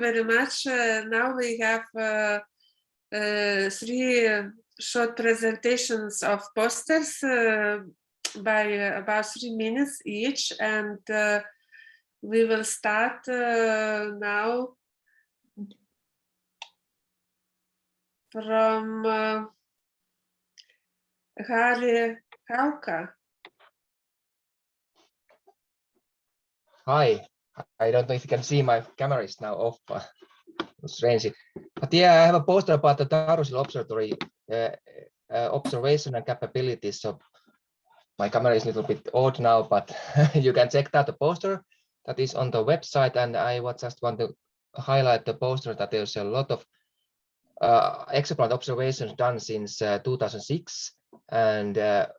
very much. Now we have 3 short presentations of posters by about 3 minutes each, and we will start now from Harri Haukka. Hi, I don't know if you can see my camera is now off, it's rainy. But yeah, I have a poster about the Taurus Hill Observatory observation and capabilities. So my camera is a little bit odd now, but you can check out the poster that is on the website. And I just want to highlight the poster that there's a lot of exoplanet observations done since 2006. And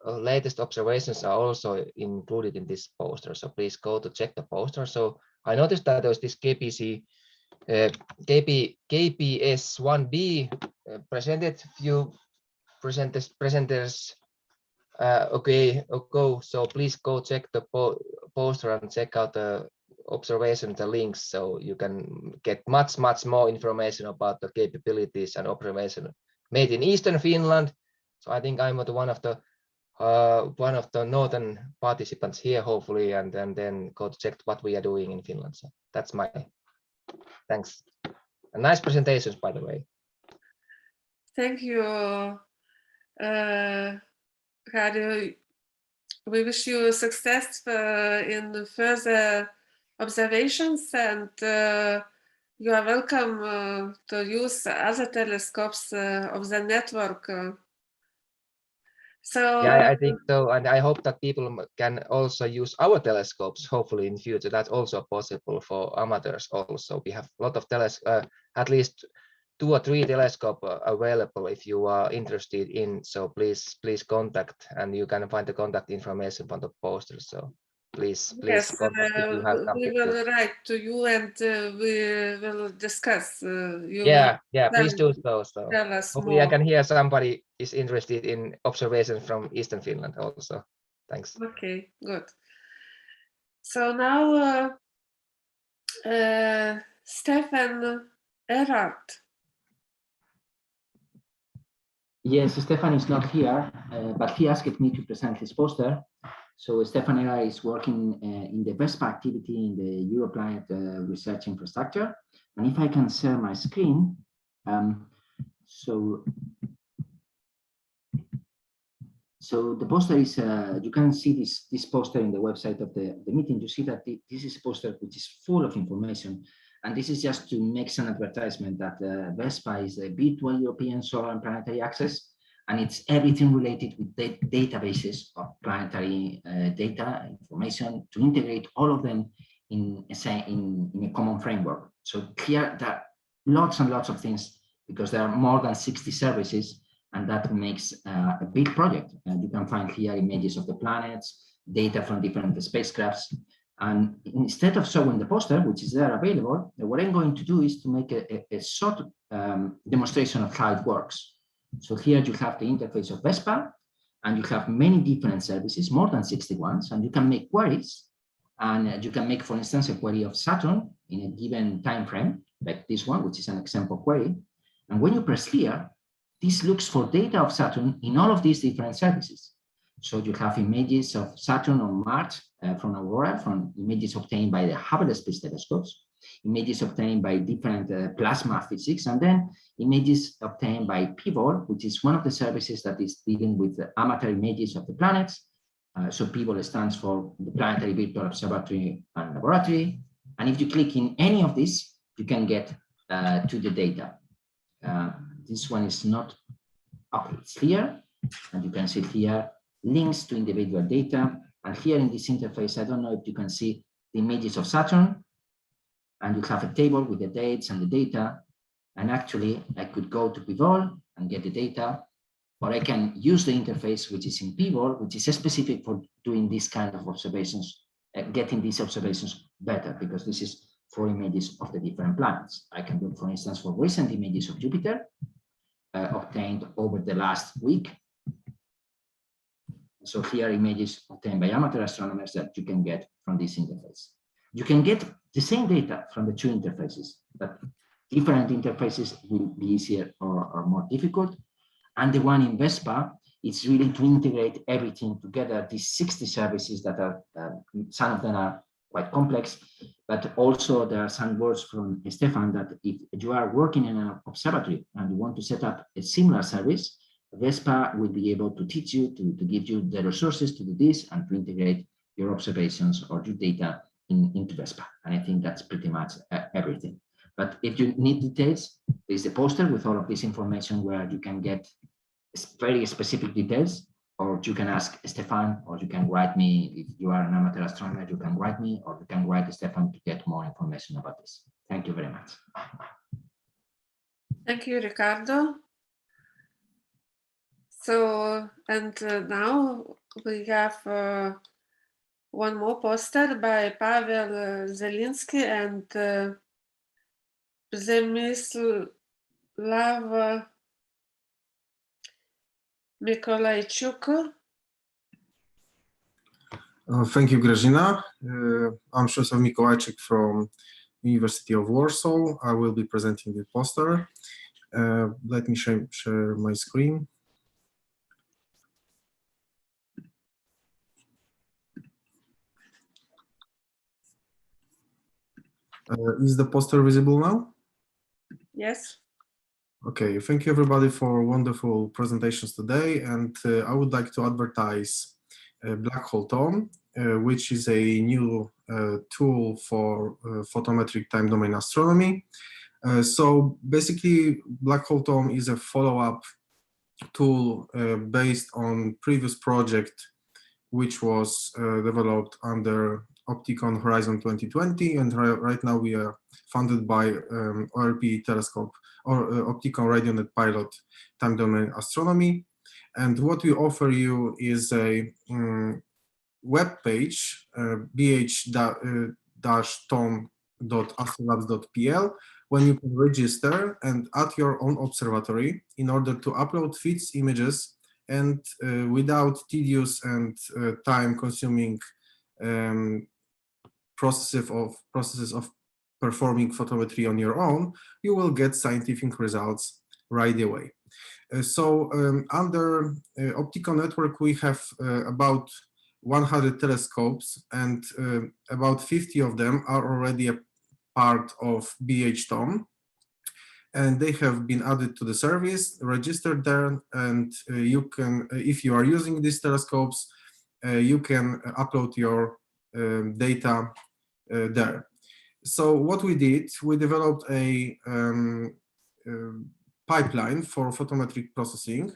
latest observations are also included in this poster, so please go to check the poster. So I noticed that there was this KPS1b presented few presenters ago, so please go check the poster and check out the observation, the links, so you can get much more information about the capabilities and observation made in Eastern Finland. So I think I'm one of the northern participants here, hopefully, and then go to check what we are doing in Finland. So that's my thanks. And nice presentations, by the way. Thank you, Harri. We wish you success in further observations, and you are welcome to use other telescopes of the network. So yeah, I think so, and I hope that people can also use our telescopes, hopefully in future. That's also possible for amateurs also. We have a lot of at least 2 or 3 telescopes available if you are interested in, so please contact, and you can find the contact information from the poster. So please yes, contact if you have something. We will write to you, and we will discuss. Please do so. Hopefully more. I can hear somebody is interested in observations from Eastern Finland also. Thanks. Okay, good. So now Stephan Erat. Yes, Stephan is not here, but he asked me to present his poster. So Stephan Erat is working in the VESPA activity in the Europlanet research infrastructure. And if I can share my screen, so the poster is, you can see this poster in the website of the meeting. You see that this is a poster which is full of information. And this is just to make some advertisement that VESPA is a virtual European solar and planetary access. And it's everything related with databases of planetary data information to integrate all of them in a common framework. So here there are lots and lots of things, because there are more than 60 services, and that makes a big project. And you can find here images of the planets, data from different spacecrafts. And instead of showing the poster, which is there available, what I'm going to do is to make a short demonstration of how it works. So here you have the interface of VESPA, and you have many different services, more than 61, and you can make queries. And you can make, for instance, a query of Saturn in a given time frame, like this one, which is an example query. And when you press here, this looks for data of Saturn in all of these different services. So you have images of Saturn on Mars from Aurora, from images obtained by the Hubble Space Telescopes, images obtained by different plasma physics, and then images obtained by PVOL, which is one of the services that is dealing with the amateur images of the planets. So PVOL stands for the Planetary Virtual Observatory and Laboratory. And if you click in any of these, you can get to the data. This one is not, okay, it's here, and you can see here links to individual data. And here in this interface, I don't know if you can see the images of Saturn, and you have a table with the dates and the data. And actually, I could go to PVOL and get the data, or I can use the interface which is in PVOL, which is specific for doing this kind of observations, getting these observations better, because this is for images of the different planets. I can look, for instance, for recent images of Jupiter obtained over the last week. So here are images obtained by amateur astronomers that you can get from this interface. You can get the same data from the 2 interfaces. but different interfaces will be easier or more difficult. And the one in VESPA, it's really to integrate everything together, these 60 services that are, some of them are quite complex, but also there are some words from Stephan that if you are working in an observatory and you want to set up a similar service, VESPA will be able to teach you, to give you the resources to do this and to integrate your observations or your data into VESPA. And I think that's pretty much everything. But if you need details, there's a poster with all of this information where you can get very specific details, or you can ask Stephan, or you can write me. If you are an amateur astronomer, you can write me, or you can write Stephan to get more information about this. Thank you very much. Thank you, Ricardo. So, and now we have one more poster by Pavel Zelinski and Przemysław Mikolaijczuk. Thank you, Grażyna. I'm Przemysław Mikołajczyk from University of Warsaw. I will be presenting the poster. Let me share my screen. Is the poster visible now? Yes. Okay, thank you everybody for wonderful presentations today, and I would like to advertise Black Hole TOM, which is a new tool for photometric time domain astronomy. So basically, Black Hole TOM is a follow-up tool based on previous project which was developed under OPTICON Horizon 2020, and right now we are funded by ORP telescope or OPTICON RadioNet Pilot time domain astronomy. And what we offer you is a web page, bh-tom.astrolabs.pl, when you can register and add your own observatory in order to upload feeds, images, and without tedious and time-consuming processes of performing photometry on your own, you will get scientific results right away. So under OPTICON network, we have about 100 telescopes, and about 50 of them are already a part of BHTOM. And they have been added to the service, registered there, and you can, if you are using these telescopes, you can upload your data there. So what we did, we developed a pipeline for photometric processing,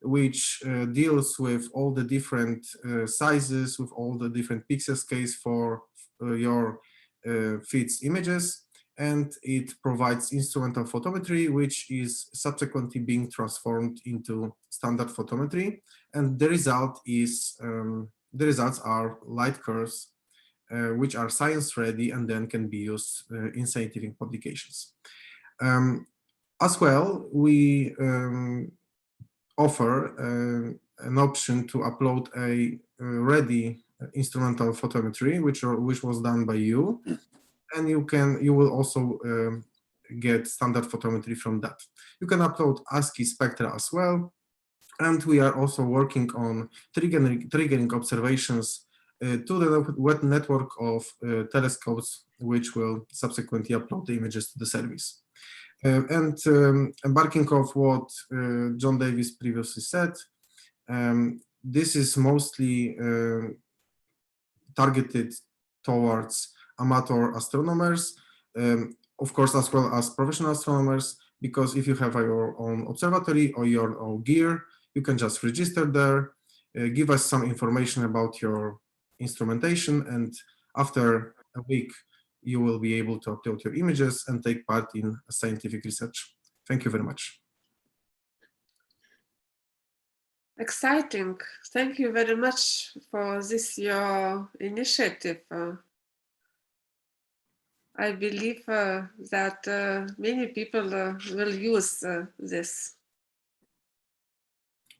which deals with all the different sizes, with all the different pixel scales for your feeds images. And it provides instrumental photometry, which is subsequently being transformed into standard photometry. And the result is the results are light curves, which are science ready and then can be used in scientific publications. As well, we offer an option to upload a ready instrumental photometry, which was done by you. And you will also get standard photometry from that. You can upload ASCII spectra as well. And we are also working on triggering observations to the web network of telescopes, which will subsequently upload the images to the service. And embarking off what John Davis previously said, this is mostly targeted towards amateur astronomers, of course, as well as professional astronomers, because if you have your own observatory or your own gear, you can just register there, give us some information about your instrumentation, and after a week, you will be able to upload your images and take part in scientific research. Thank you very much. Exciting. Thank you very much for this, your initiative. I believe that many people will use this.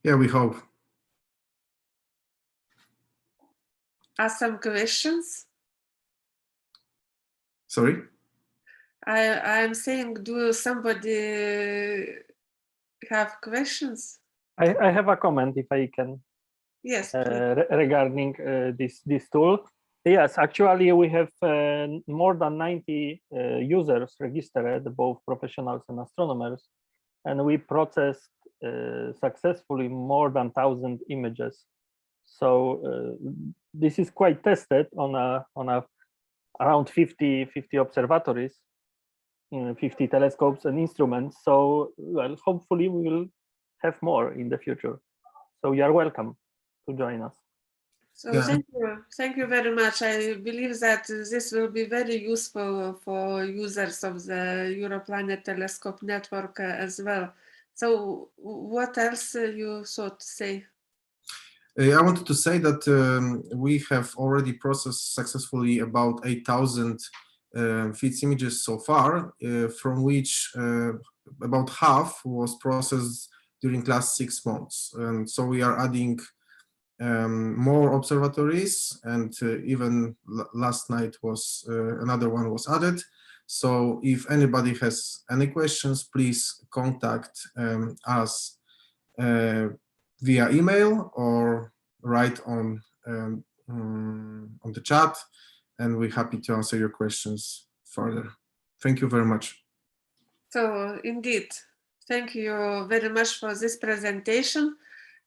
Yeah, we hope. Are some questions? Sorry? I'm saying, do somebody have questions? I have a comment, if I can, Yes, regarding this tool. Yes, actually, we have more than 90 users registered, both professionals and astronomers, and we processed successfully more than 1,000 images. So this is quite tested on around 50 observatories, 50 telescopes and instruments. So, well, hopefully we will have more in the future. So you are welcome to join us. so Yeah. thank you very much. I believe that this will be very useful for users of the Europlanet telescope network as well. So what else you thought to say? I wanted to say that we have already processed successfully about 8,000 feeds images so far, from which about half was processed during last 6 months. And so we are adding more observatories, and even last night was another one was added. So if anybody has any questions, please contact us via email or write on the chat, and we're happy to answer your questions further. Thank you very much. So indeed, thank you very much for this presentation,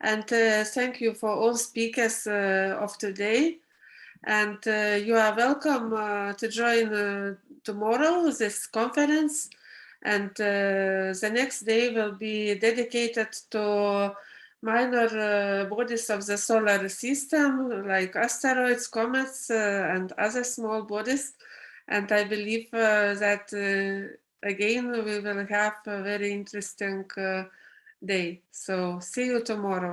and thank you for all speakers of today. And you are welcome to join tomorrow this conference, and the next day will be dedicated to minor bodies of the solar system, like asteroids, comets, and other small bodies. And I believe that again we will have a very interesting day. So see you tomorrow.